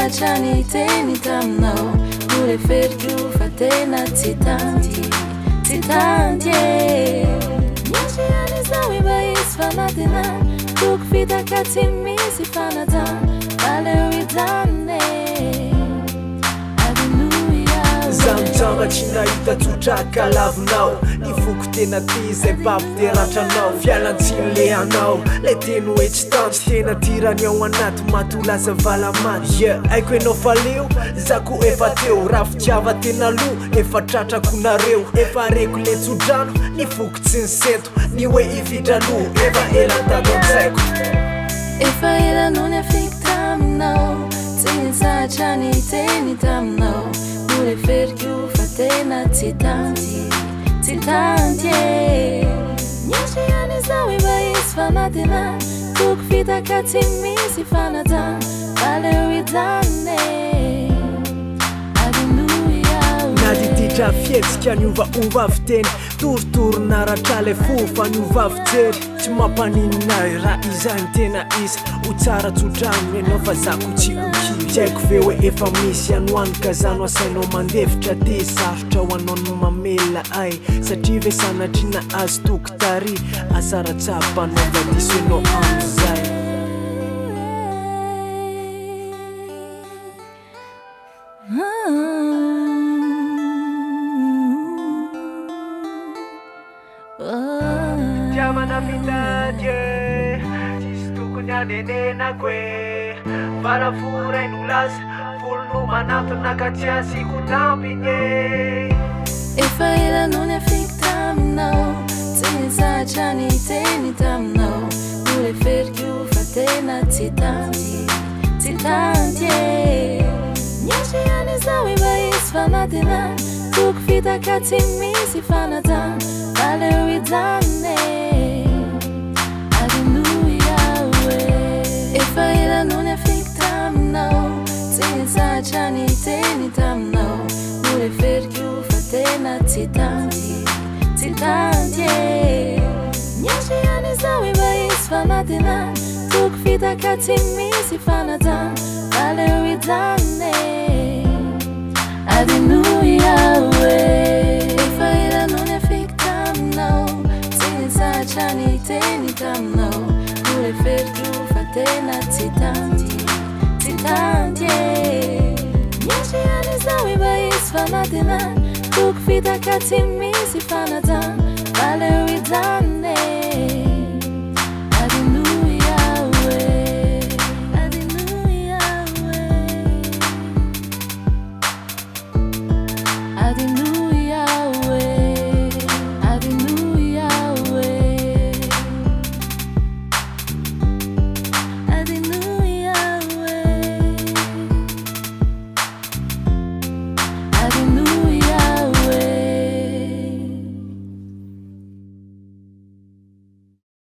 zatra niteny taminao noreferiko fa tena tsy tandy niatrehan'izao efa izy fanatena toko fitaka tsy misy fanatana aleo ijanone Zamjangatry nahita tsotraka lavinao nifoko tena ty zay papiteratranao fialantsiny le anao le teny hoe tsy tanjy tena tirany ao anaty matolaza valamaty aiko enao faleo zako efa teo raha fitiava tena lo efa tratrako nareo efa reko le tsodrano nifoko tsy niseto ny hoe ividralo efa elan-talonsaiko efa elanony afiky taminao tsy nizatra niteny taminao noreferiko fa tena tsy tandy niatrehan'izao efa izy fanatena toko fitaka tsy misy fanatana aleo ijanone nadiditra fietsika niovaova avy teny torotorona ratrale fofa niovavy jery tsy mampanininahy raha izany tena isa ho tsara tsodrano enao fa zako tsy okivy aiko ve hoe efa misy anoanika zano asainao mandevitra ty sarotra ho anao no mamela ay satria ve sanatrina azy tokotary asara-tsapanao vadiso enao amizay Tiamana mitady tsisy tokony anenenako e varavora ino laza volono manatona ka tsy aziko tampiny e efa elanony afiky taminao tsy nizatra niteny taminao noreferiko fa tena tsy tandy niatrehan'izao efa izy fanatena toko fitaka tsy misy fanatana aleo ijanone efa elanony afiky taminao tsy nizatra niteny taminao noreferiko fa tena tsy tandy niatrehan'izao efa izy fanatena toko fitaka tsy misy fanatana aleo ijanone efa elanony afiky taminao tsy nizatra niteny taminao noreferiko fa tena tsy tandy niatrehan'izao efa izy fanatena toko fitaka tsy misy fanatana aleo ijanone